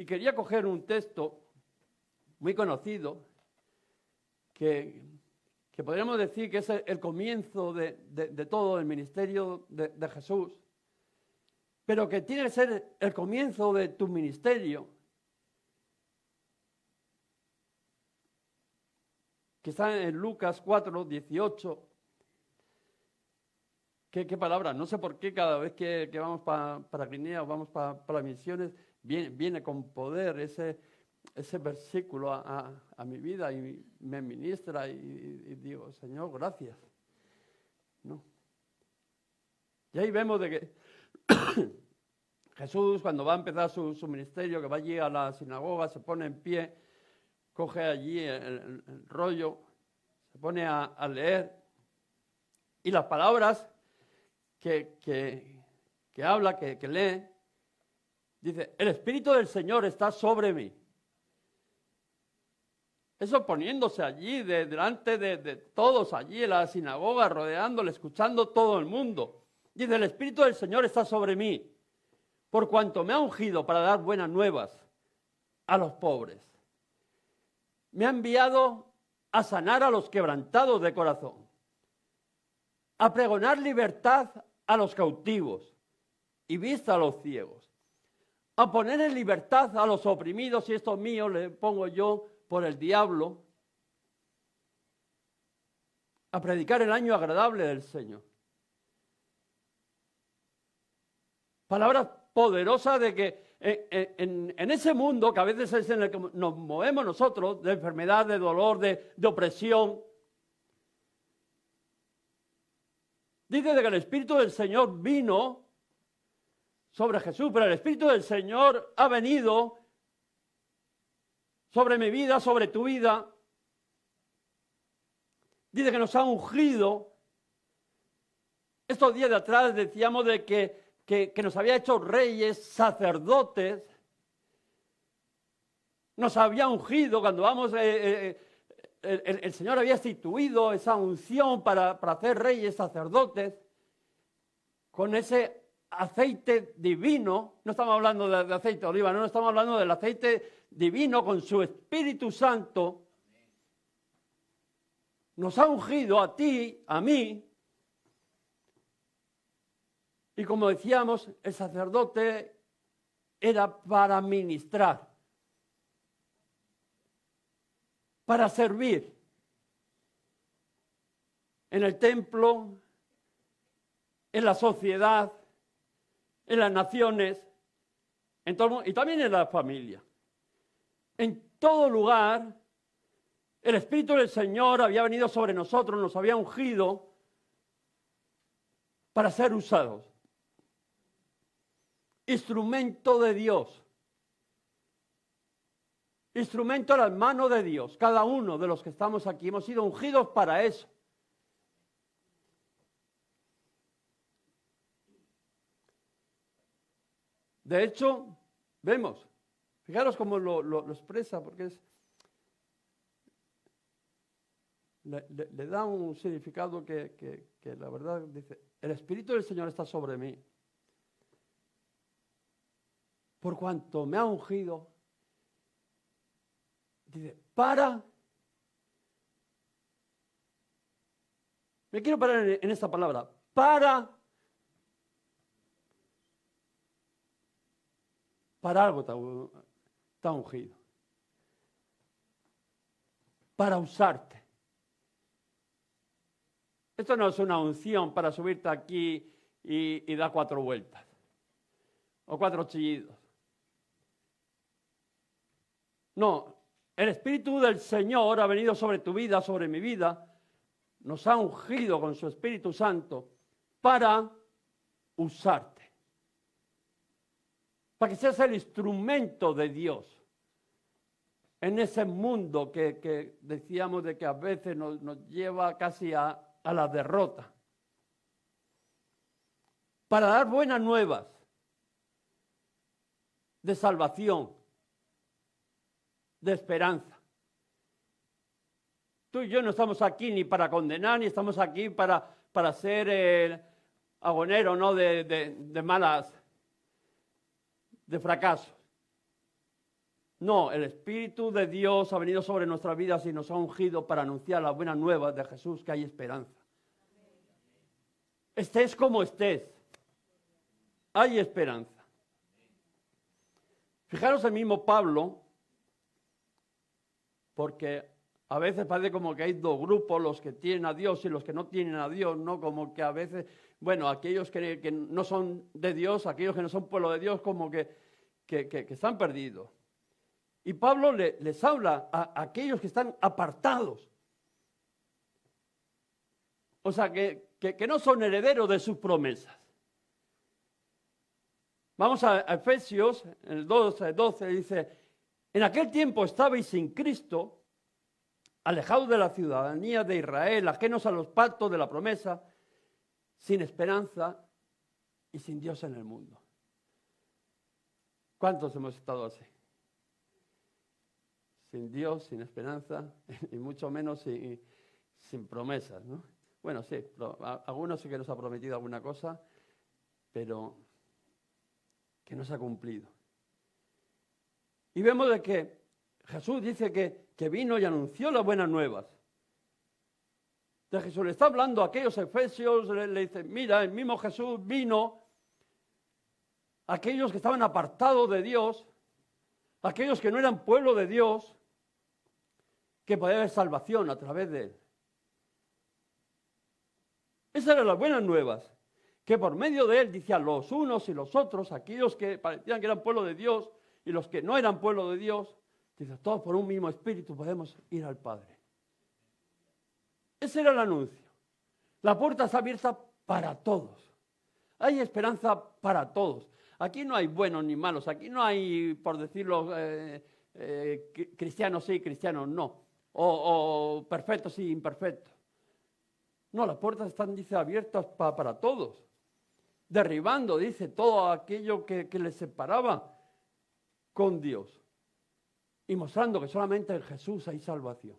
Y quería coger un texto muy conocido que podríamos decir que es el comienzo de todo el ministerio de Jesús, pero que tiene que ser el comienzo de tu ministerio, que está en Lucas 4, 18. ¿Qué palabra? No sé por qué cada vez que vamos para Guinea o vamos para misiones, viene con poder ese versículo a mi vida y me ministra y digo, Señor, gracias. ¿No? Y ahí vemos de que Jesús, cuando va a empezar su ministerio, que va allí a la sinagoga, se pone en pie, coge allí el rollo, se pone a leer, y las palabras que habla, que lee, dice, el Espíritu del Señor está sobre mí. Eso poniéndose allí, delante de todos, allí en la sinagoga, rodeándole, escuchando todo el mundo. Dice, el Espíritu del Señor está sobre mí, por cuanto me ha ungido para dar buenas nuevas a los pobres. Me ha enviado a sanar a los quebrantados de corazón, a pregonar libertad a los cautivos y vista a los ciegos, a poner en libertad a los oprimidos, y esto mío le pongo yo por el diablo, a predicar el año agradable del Señor. Palabras poderosas de que en ese mundo que a veces es en el que nos movemos nosotros, de enfermedad, de dolor, de opresión, dice de que el Espíritu del Señor vino sobre Jesús, pero el Espíritu del Señor ha venido sobre mi vida, sobre tu vida. Dice que nos ha ungido. Estos días de atrás decíamos de que nos había hecho reyes, sacerdotes. Nos había ungido cuando vamos... El Señor había instituido esa unción para hacer reyes, sacerdotes, con ese aceite divino. No estamos hablando de aceite de oliva, no estamos hablando del aceite divino con su Espíritu Santo. Nos ha ungido a ti, a mí. Y como decíamos, el sacerdote era para ministrar, para servir en el templo, en la sociedad, en las naciones, en todo, y también en la familia. En todo lugar, el Espíritu del Señor había venido sobre nosotros, nos había ungido para ser usados. Instrumento de Dios. Instrumento a las manos de Dios. Cada uno de los que estamos aquí hemos sido ungidos para eso. De hecho, vemos, fijaros cómo lo expresa, porque le da un significado que la verdad dice, el Espíritu del Señor está sobre mí, por cuanto me ha ungido, dice, me quiero parar en esta palabra, para algo está ungido, para usarte. Esto no es una unción para subirte aquí y dar 4 vueltas o 4 chillidos. No, el Espíritu del Señor ha venido sobre tu vida, sobre mi vida, nos ha ungido con su Espíritu Santo para usarte. Para que seas el instrumento de Dios en ese mundo que decíamos de que a veces nos lleva casi a la derrota. Para dar buenas nuevas de salvación, de esperanza. Tú y yo no estamos aquí ni para condenar, ni estamos aquí para ser el agonero, ¿no? de malas, de fracasos. No, el Espíritu de Dios ha venido sobre nuestras vidas y nos ha ungido para anunciar las buenas nuevas de Jesús, que hay esperanza. Estés como estés, hay esperanza. Fijaros el mismo Pablo, porque a veces parece como que hay dos grupos, los que tienen a Dios y los que no tienen a Dios, ¿no? Como que a veces, bueno, aquellos que no son de Dios, aquellos que no son pueblo de Dios, como que están perdidos. Y Pablo les habla a aquellos que están apartados. O sea, que no son herederos de sus promesas. Vamos a Efesios, en el 12, dice, en aquel tiempo estabais sin Cristo, alejados de la ciudadanía de Israel, ajenos a los pactos de la promesa, sin esperanza y sin Dios en el mundo. ¿Cuántos hemos estado así? Sin Dios, sin esperanza y mucho menos sin promesas, ¿no? Bueno, sí, algunos sí que nos ha prometido alguna cosa, pero que no se ha cumplido. Y vemos de que Jesús dice que vino y anunció las buenas nuevas. De Jesús le está hablando a aquellos efesios, le dice, mira, el mismo Jesús vino a aquellos que estaban apartados de Dios, a aquellos que no eran pueblo de Dios, que podía haber salvación a través de él. Esas eran las buenas nuevas, que por medio de él, decían los unos y los otros, aquellos que parecían que eran pueblo de Dios y los que no eran pueblo de Dios, dice, todos por un mismo espíritu podemos ir al Padre. Ese era el anuncio. La puerta está abierta para todos. Hay esperanza para todos. Aquí no hay buenos ni malos, aquí no hay, por decirlo, cristianos sí, cristianos no. O perfectos y imperfectos. No, las puertas están, dice, abiertas para todos. Derribando, dice, todo aquello que les separaba con Dios. Y mostrando que solamente en Jesús hay salvación.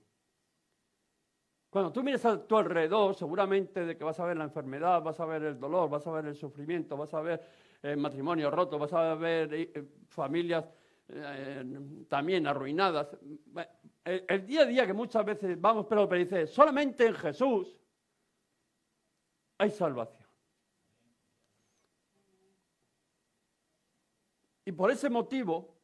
Cuando tú miras a tu alrededor, seguramente de que vas a ver la enfermedad, vas a ver el dolor, vas a ver el sufrimiento, vas a ver matrimonio roto, vas a ver familias también arruinadas. El día a día que muchas veces vamos, pero dice, solamente en Jesús hay salvación. Y por ese motivo,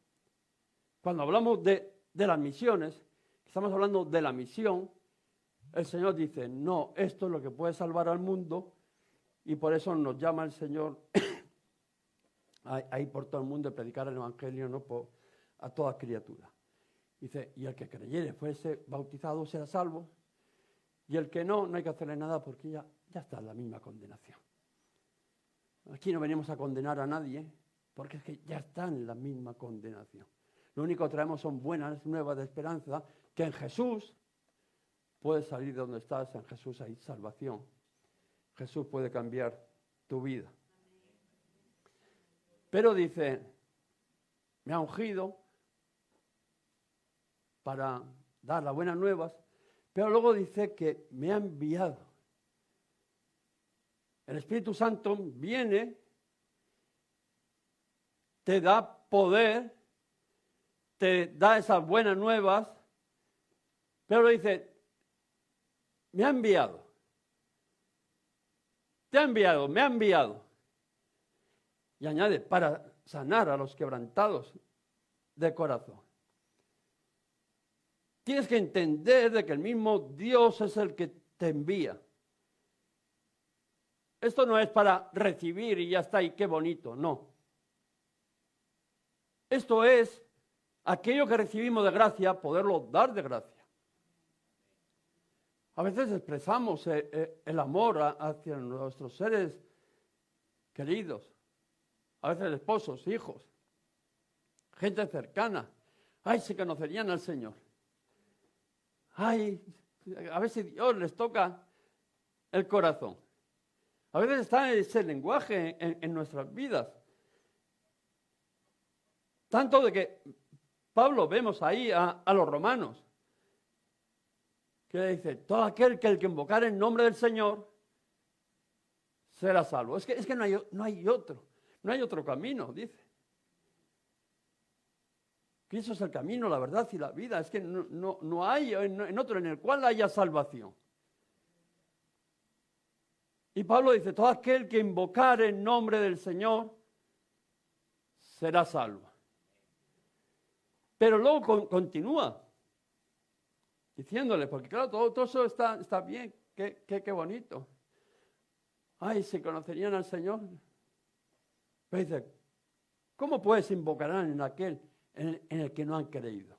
cuando hablamos de las misiones, estamos hablando de la misión, el Señor dice, no, esto es lo que puede salvar al mundo, y por eso nos llama el Señor a ir por todo el mundo y predicar el Evangelio, ¿no? A toda criatura. Dice, y el que creyere, fuese bautizado, será salvo, y el que no hay que hacerle nada porque ya está en la misma condenación. Aquí no venimos a condenar a nadie, porque es que ya están en la misma condenación. Lo único que traemos son buenas nuevas de esperanza, que en Jesús puedes salir de donde estás, en Jesús hay salvación. Jesús puede cambiar tu vida. Pero dice, me ha ungido para dar las buenas nuevas, pero luego dice que me ha enviado. El Espíritu Santo viene, te da poder, te da esas buenas nuevas, pero dice, me ha enviado. Te ha enviado, me ha enviado. Y añade, para sanar a los quebrantados de corazón. Tienes que entender de que el mismo Dios es el que te envía. Esto no es para recibir y ya está, y qué bonito, no. Esto es aquello que recibimos de gracia, poderlo dar de gracia. A veces expresamos el amor hacia nuestros seres queridos. A veces esposos, hijos, gente cercana. Ay, si conocerían al Señor. Ay, a ver si Dios les toca el corazón. A veces está ese lenguaje en nuestras vidas. Tanto de que Pablo vemos ahí a los romanos, que dice, todo aquel que invocar el nombre del Señor será salvo. Es que no hay otro camino, dice. Cristo es el camino, la verdad y la vida. Es que no hay en otro en el cual haya salvación. Y Pablo dice, todo aquel que invocare el nombre del Señor será salvo. Pero luego continúa diciéndole, porque claro, todo eso está bien, qué bonito. Ay, si conocerían al Señor. Pero dice, ¿cómo pues invocarán en aquel en el que no han creído?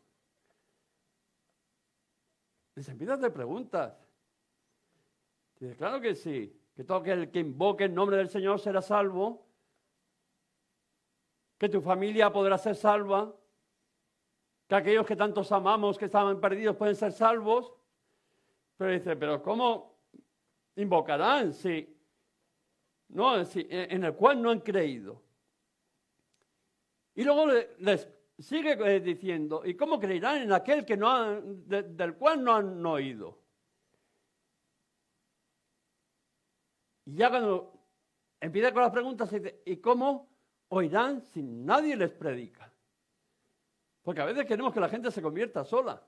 Les empieza a hacer preguntas. Dice, claro que sí, que todo aquel que invoque el nombre del Señor será salvo, que tu familia podrá ser salva, que aquellos que tantos amamos, que estaban perdidos, pueden ser salvos. Pero dice, pero ¿cómo invocarán si en el cual no han creído? Y luego les sigue diciendo, ¿y cómo creerán en aquel que del cual no han oído? Y ya cuando empieza con las preguntas, dice, ¿y cómo oirán si nadie les predica? Porque a veces queremos que la gente se convierta sola.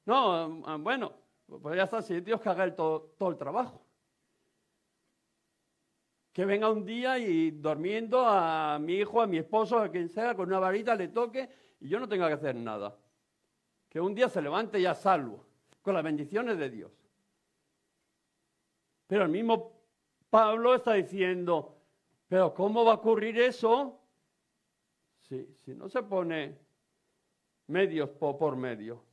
No, bueno, pues ya está, si Dios que haga todo el trabajo. Que venga un día y durmiendo a mi hijo, a mi esposo, a quien sea, con una varita le toque y yo no tenga que hacer nada. Que un día se levante ya salvo, con las bendiciones de Dios. Pero el mismo Pablo está diciendo, ¿pero cómo va a ocurrir eso si no se pone medios por medio?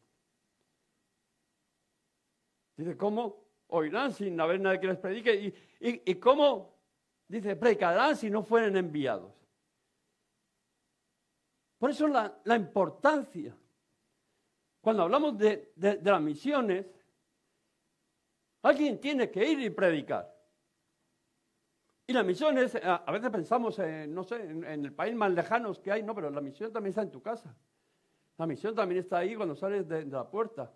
Dice, ¿cómo oirán sin haber nadie que les predique? ¿Y cómo? Dice, predicarán si no fueren enviados. Por eso la importancia. Cuando hablamos de las misiones, alguien tiene que ir y predicar. Y las misiones, a veces pensamos, no sé, en el país más lejano que hay, no, pero la misión también está en tu casa. La misión también está ahí cuando sales de la puerta.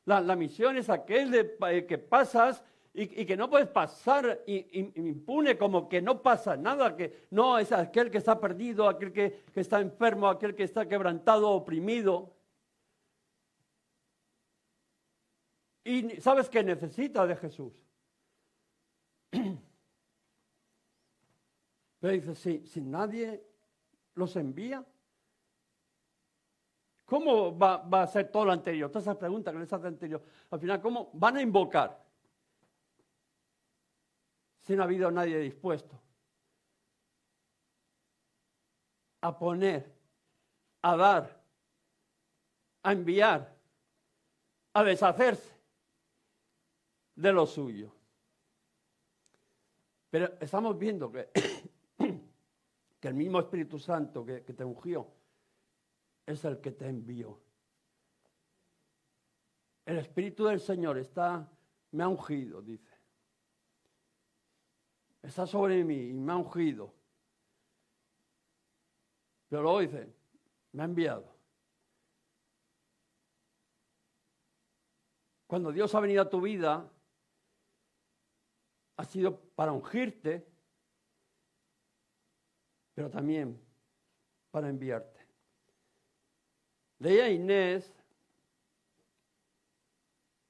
La misión es aquel que pasas y que no puedes pasar impune, como que no pasa nada, que no es aquel que está perdido, aquel que está enfermo, aquel que está quebrantado, oprimido. Y sabes que necesita de Jesús. Pero dice, si nadie los envía, ¿cómo va a ser todo lo anterior? Todas esas preguntas que les hace anterior. Al final, ¿cómo van a invocar? Si no ha habido nadie dispuesto a poner, a dar, a enviar, a deshacerse de lo suyo. Pero estamos viendo que el mismo Espíritu Santo que te ungió es el que te envió. El Espíritu del Señor me ha ungido, dice. Está sobre mí y me ha ungido. Pero luego dice, me ha enviado. Cuando Dios ha venido a tu vida, ha sido para ungirte, pero también para enviarte. Leía Inés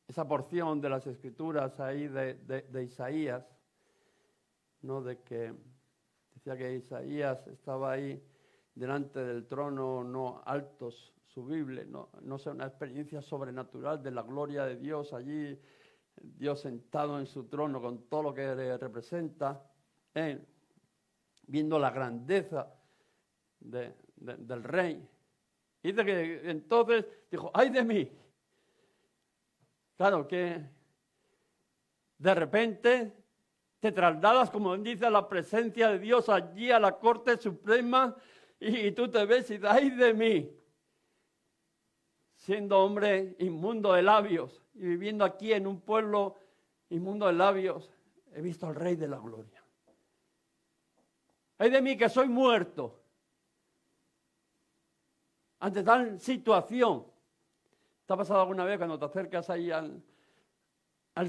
esa porción de las Escrituras ahí de Isaías, ¿no? De que decía que Isaías estaba ahí delante del trono, no alto, subible, no sé, una experiencia sobrenatural de la gloria de Dios allí, Dios sentado en su trono con todo lo que representa, viendo la grandeza del rey. Y dice que entonces dijo, ¡ay de mí! Claro que de repente te trasladas, como dice, a la presencia de Dios allí a la Corte Suprema y tú te ves y dices, ¡ay de mí! Siendo hombre inmundo de labios y viviendo aquí en un pueblo inmundo de labios, he visto al Rey de la Gloria. ¡Ay de mí que soy muerto! Ante tal situación, ¿te ha pasado alguna vez cuando te acercas ahí al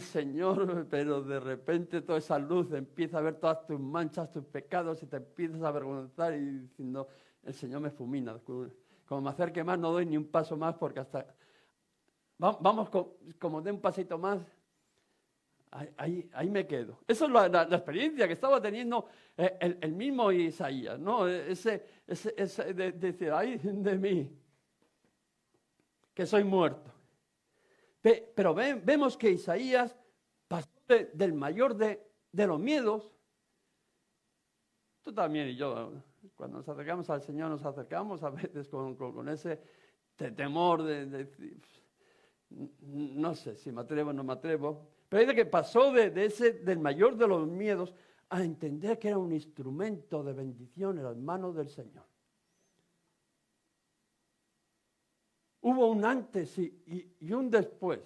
Señor, pero de repente toda esa luz empieza a ver todas tus manchas, tus pecados y te empiezas a avergonzar y diciendo, el Señor me fulmina con como me acerque más no doy ni un paso más porque hasta... Vamos, como dé un pasito más, ahí me quedo. Esa es la experiencia que estaba teniendo el mismo Isaías, ¿no? Decir, ay de mí, que soy muerto. Pero vemos que Isaías pasó del mayor de los miedos. Tú también y yo, cuando nos acercamos al Señor, nos acercamos a veces con ese temor de no sé si me atrevo o no me atrevo. Pero dice que pasó del mayor de los miedos a entender que era un instrumento de bendición en las manos del Señor. Hubo un antes y un después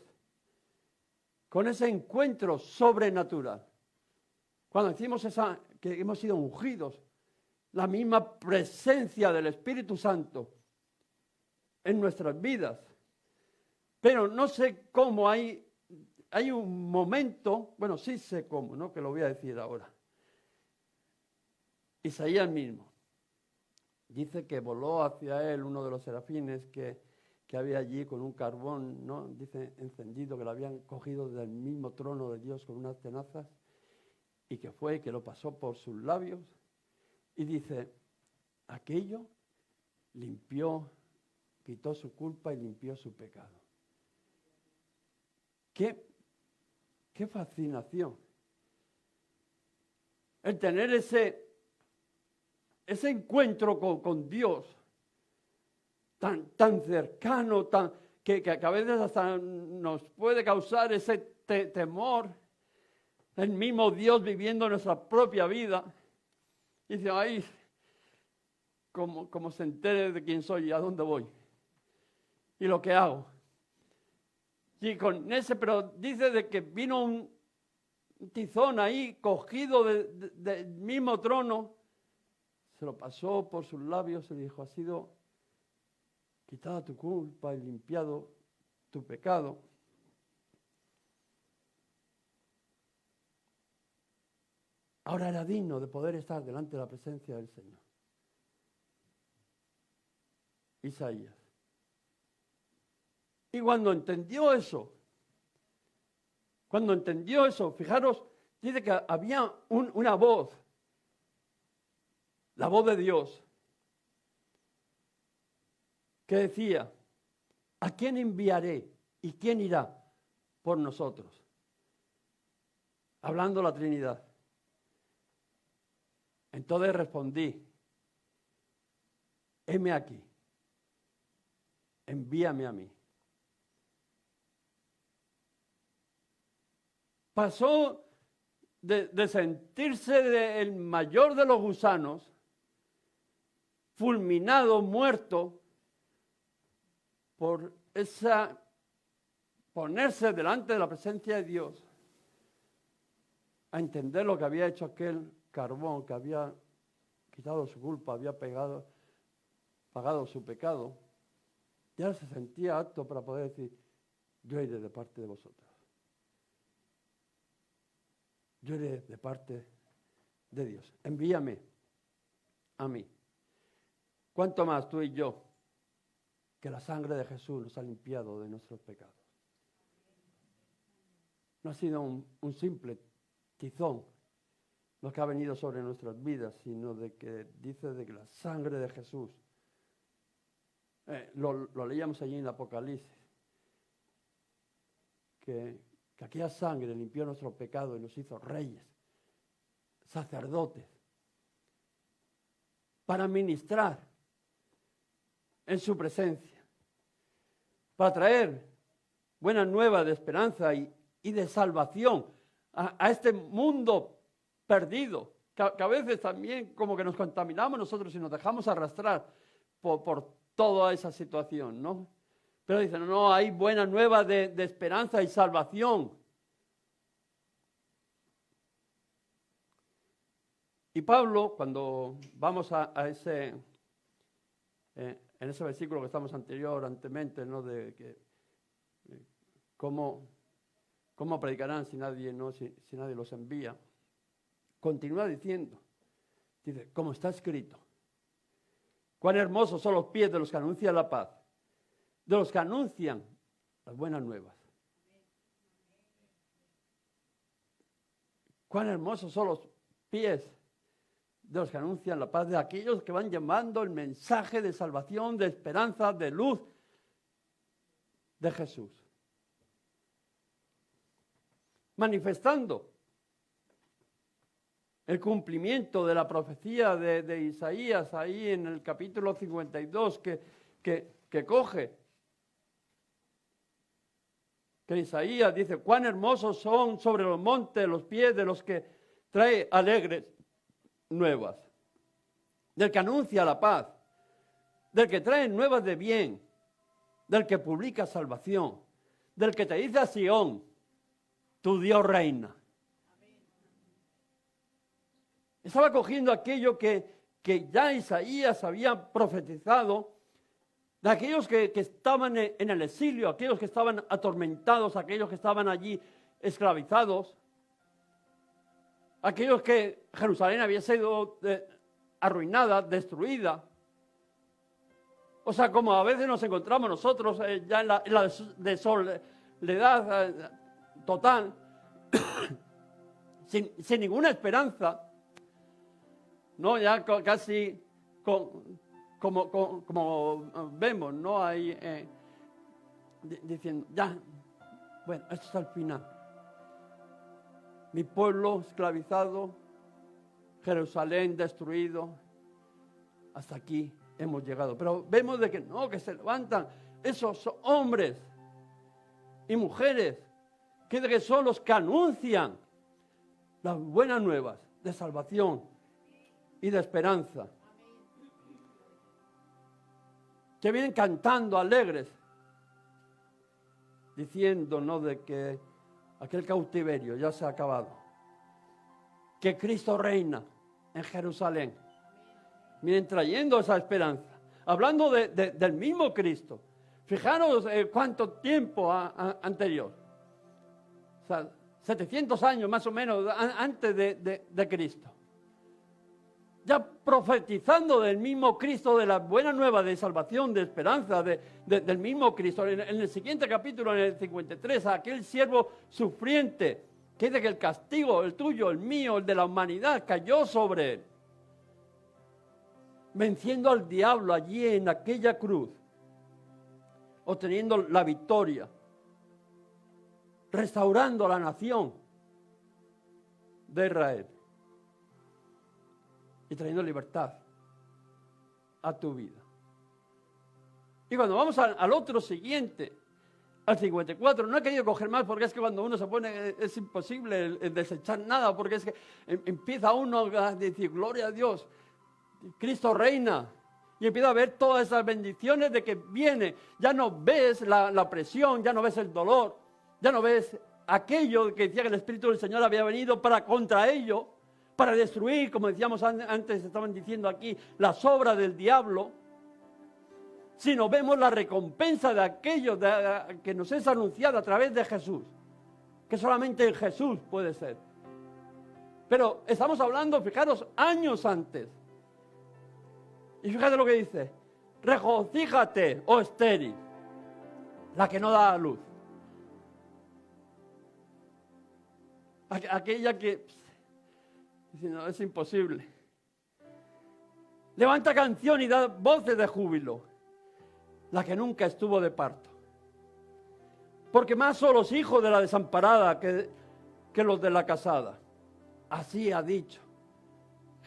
con ese encuentro sobrenatural. Cuando decimos que hemos sido ungidos, la misma presencia del Espíritu Santo en nuestras vidas. Pero no sé cómo hay un momento, bueno, sí sé cómo, ¿no? Que lo voy a decir ahora. Isaías mismo dice que voló hacia él uno de los serafines que había allí con un carbón, ¿no? Dice encendido, que lo habían cogido del mismo trono de Dios con unas tenazas y que fue que lo pasó por sus labios y dice, aquello limpió, quitó su culpa y limpió su pecado. ¡Qué fascinación! El tener ese encuentro con Dios tan cercano, que a veces hasta nos puede causar ese temor. El mismo Dios viviendo nuestra propia vida. Y dice, ay, como se entere de quién soy y a dónde voy. Y lo que hago. Y con ese, pero dice de que vino un tizón ahí, cogido del mismo trono, se lo pasó por sus labios y dijo, ha sido quitada tu culpa y limpiado tu pecado. Ahora era digno de poder estar delante de la presencia del Señor. Isaías. Y cuando entendió eso, fijaros, dice que había una voz, la voz de Dios, que decía, ¿a quién enviaré y quién irá por nosotros? Hablando la Trinidad. Entonces respondí, heme aquí, envíame a mí. Pasó de sentirse el mayor de los gusanos, fulminado, muerto, por ponerse delante de la presencia de Dios, a entender lo que había hecho aquel carbón, que había quitado su culpa, había pagado su pecado, ya se sentía apto para poder decir, yo iré de parte de vosotros. Yo iré de parte de Dios. Envíame a mí. ¿Cuánto más tú y yo? Que la sangre de Jesús nos ha limpiado de nuestros pecados. No ha sido un simple tizón lo que ha venido sobre nuestras vidas, sino de que dice de que la sangre de Jesús, lo leíamos allí en el Apocalipsis, que aquella sangre limpió nuestro pecado y nos hizo reyes, sacerdotes, para ministrar en su presencia, para traer buenas nuevas de esperanza y de salvación a este mundo perdido, que a veces también como que nos contaminamos nosotros y nos dejamos arrastrar por toda esa situación, ¿no? Pero dicen, no, hay buena nueva de esperanza y salvación. Y Pablo, cuando vamos a ese, en ese versículo que estamos anteriormente, ¿no? De que cómo predicarán si nadie los envía. Continúa diciendo, dice, como está escrito, Cuán hermosos son los pies de los que anuncian la paz, de los que anuncian las buenas nuevas. Cuán hermosos son los pies de los que anuncian la paz, de aquellos que van llevando el mensaje de salvación, de esperanza, de luz de Jesús. Manifestando el cumplimiento de la profecía de Isaías ahí en el capítulo 52 que coge. Que Isaías dice, cuán hermosos son sobre los montes los pies de los que trae alegres nuevas, del que anuncia la paz, del que trae nuevas de bien, del que publica salvación, del que te dice a Sión, tu Dios reina. Estaba cogiendo aquello que ya Isaías había profetizado, de aquellos que estaban en el exilio, aquellos que estaban atormentados, aquellos que estaban allí esclavizados, aquellos que Jerusalén había sido arruinada, destruida. O sea, como a veces nos encontramos nosotros ya en la desoledad total, sin ninguna esperanza, ¿no? Ya casi como vemos, ¿no? Ahí diciendo, ya, bueno, esto es el final. Mi pueblo esclavizado, Jerusalén destruido, hasta aquí hemos llegado. Pero vemos de que no, que se levantan esos hombres y mujeres que son los que anuncian las buenas nuevas de salvación y de esperanza. Que vienen cantando alegres, diciéndonos de que aquel cautiverio ya se ha acabado, que Cristo reina en Jerusalén. Vienen trayendo esa esperanza, hablando del mismo Cristo. Fijaros cuánto tiempo anterior, o sea, 700 años más o menos antes de Cristo. Ya profetizando del mismo Cristo, de la buena nueva de salvación, de esperanza, del mismo Cristo. En el siguiente capítulo, en el 53, aquel siervo sufriente, que dice que el castigo, el tuyo, el mío, el de la humanidad, cayó sobre él. Venciendo al diablo allí en aquella cruz, obteniendo la victoria, restaurando a la nación de Israel. Y trayendo libertad a tu vida. Y cuando vamos al otro siguiente, al 54, no he querido coger más porque es que cuando uno se pone es imposible el desechar nada, porque es que empieza uno a decir, gloria a Dios, Cristo reina, y empieza a ver todas esas bendiciones de que viene. Ya no ves la presión, ya no ves el dolor, ya no ves aquello que decía que el Espíritu del Señor había venido para contra ello, para destruir, como decíamos antes, estaban diciendo aquí, las obras del diablo, sino vemos la recompensa de aquello que nos es anunciado a través de Jesús, que solamente en Jesús puede ser. Pero estamos hablando, fijaros, años antes. Y fíjate lo que dice, regocíjate, oh estéril, la que no da a luz. Aquella que... No, es imposible. Levanta canción y da voces de júbilo, la que nunca estuvo de parto. Porque más son los hijos de la desamparada que los de la casada. Así ha dicho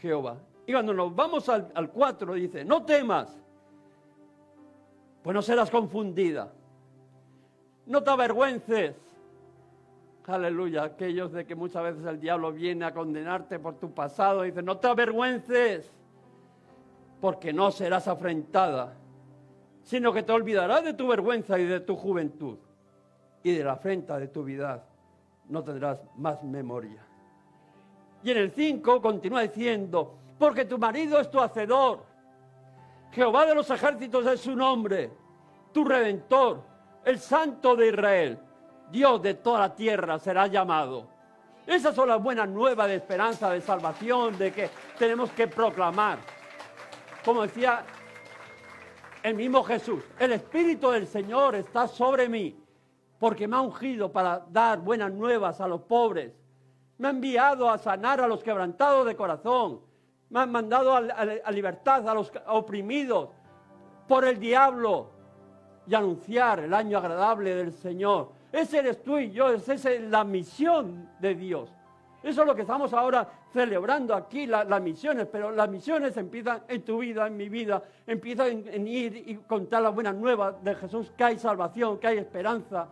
Jehová. Y cuando nos vamos al 4 dice, no temas, pues no serás confundida. No te avergüences. Aleluya, aquellos de que muchas veces el diablo viene a condenarte por tu pasado, dice, no te avergüences, porque no serás afrentada, sino que te olvidarás de tu vergüenza y de tu juventud, y de la afrenta de tu vida no tendrás más memoria. Y en el 5 continúa diciendo, porque tu marido es tu hacedor, Jehová de los ejércitos es su nombre, tu redentor, el Santo de Israel. Dios de toda la tierra será llamado. Esas son las buenas nuevas de esperanza, de salvación, de que tenemos que proclamar. Como decía el mismo Jesús. El Espíritu del Señor está sobre mí, porque me ha ungido para dar buenas nuevas a los pobres. Me ha enviado a sanar a los quebrantados de corazón. Me ha mandado a libertad a los oprimidos por el diablo y anunciar el año agradable del Señor. Ese eres tú y yo, esa es la misión de Dios. Eso es lo que estamos ahora celebrando aquí, las misiones, pero las misiones empiezan en tu vida, en mi vida, empiezan en ir y contar las buenas nuevas de Jesús, que hay salvación, que hay esperanza,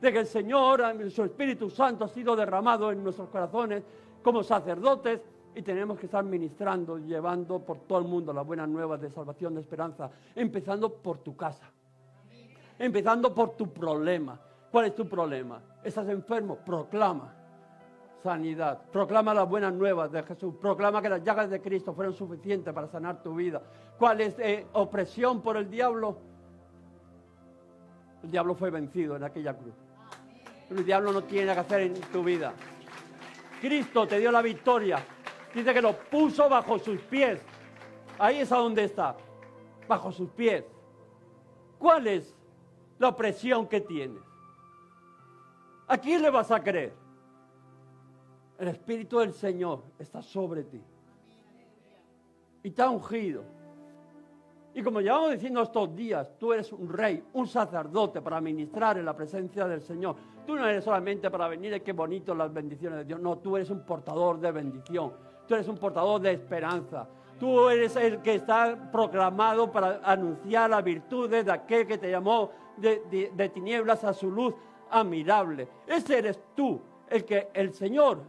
de que el Señor, su Espíritu Santo ha sido derramado en nuestros corazones como sacerdotes y tenemos que estar ministrando, llevando por todo el mundo las buenas nuevas de salvación, de esperanza, empezando por tu casa, empezando por tu problema. ¿Cuál es tu problema? ¿Estás enfermo? Proclama sanidad, proclama las buenas nuevas de Jesús, proclama que las llagas de Cristo fueron suficientes para sanar tu vida. ¿Cuál es opresión por el diablo? El diablo fue vencido en aquella cruz. El diablo no tiene que hacer en tu vida. Cristo te dio la victoria. Dice que lo puso bajo sus pies. Ahí es a donde está, bajo sus pies. ¿Cuál es la opresión que tienes? ¿A quién le vas a creer? El Espíritu del Señor está sobre ti y te ha ungido. Y como llevamos diciendo estos días, tú eres un rey, un sacerdote para ministrar en la presencia del Señor. Tú no eres solamente para venir y qué bonito las bendiciones de Dios. No, tú eres un portador de bendición. Tú eres un portador de esperanza. Tú eres el que está proclamado para anunciar las virtudes de aquel que te llamó de tinieblas a su luz admirable. Ese eres tú, el que el Señor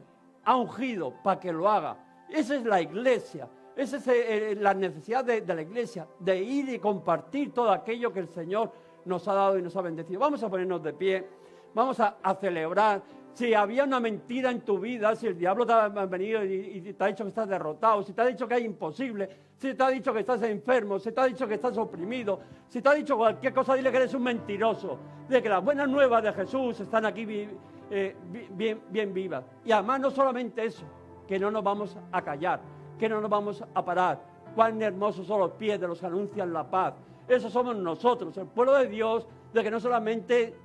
ha ungido para que lo haga. Esa es la iglesia. Esa es la necesidad de la iglesia, de ir y compartir todo aquello que el Señor nos ha dado y nos ha bendecido. Vamos a ponernos de pie, vamos a celebrar. Si había una mentira en tu vida, si el diablo te ha venido y te ha dicho que estás derrotado, si te ha dicho que es imposible, si te ha dicho que estás enfermo, si te ha dicho que estás oprimido, si te ha dicho cualquier cosa, dile que eres un mentiroso, de que las buenas nuevas de Jesús están aquí bien vivas. Y además no solamente eso, que no nos vamos a callar, que no nos vamos a parar. Cuán hermosos son los pies de los que anuncian la paz. Esos somos nosotros, el pueblo de Dios, de que no solamente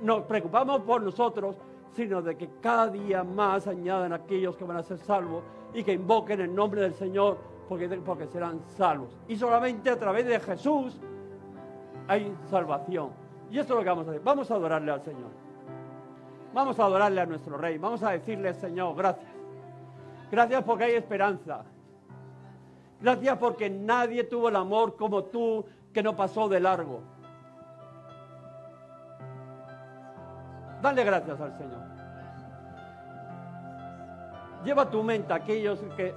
nos preocupamos por nosotros, sino de que cada día más añadan aquellos que van a ser salvos y que invoquen el nombre del Señor porque serán salvos. Y solamente a través de Jesús hay salvación. Y esto es lo que vamos a hacer. Vamos a adorarle al Señor. Vamos a adorarle a nuestro Rey. Vamos a decirle, Señor, gracias. Gracias porque hay esperanza. Gracias porque nadie tuvo el amor como tú que no pasó de largo. Dale gracias al Señor. Lleva a tu mente a aquellos que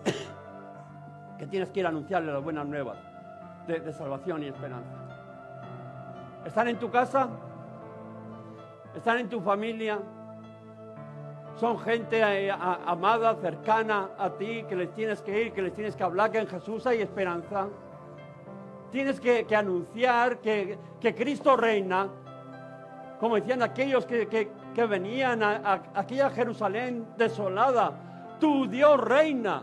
tienes que ir a anunciarle las buenas nuevas de salvación y esperanza. ¿Están en tu casa? ¿Están en tu familia? Son gente amada, cercana a ti, que les tienes que ir, que les tienes que hablar, que en Jesús hay esperanza. Tienes que anunciar que Cristo reina, como decían aquellos que venían a aquella Jerusalén desolada. Tu Dios reina.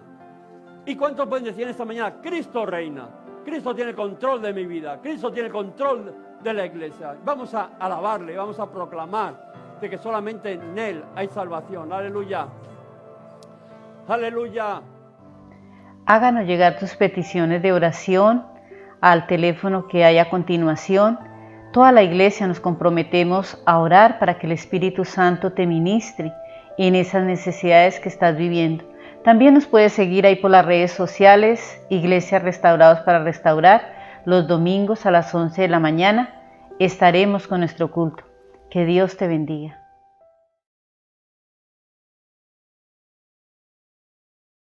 ¿Y cuántos pueden decir esta mañana? Cristo reina. Cristo tiene control de mi vida. Cristo tiene control de la iglesia. Vamos a alabarle, vamos a proclamar de que solamente en Él hay salvación. Aleluya. Aleluya. Háganos llegar tus peticiones de oración al teléfono que hay a continuación. Toda la iglesia nos comprometemos a orar para que el Espíritu Santo te ministre en esas necesidades que estás viviendo. También nos puedes seguir ahí por las redes sociales, Iglesias Restaurados para Restaurar. Los domingos a las 11 de la mañana estaremos con nuestro culto. Que Dios te bendiga.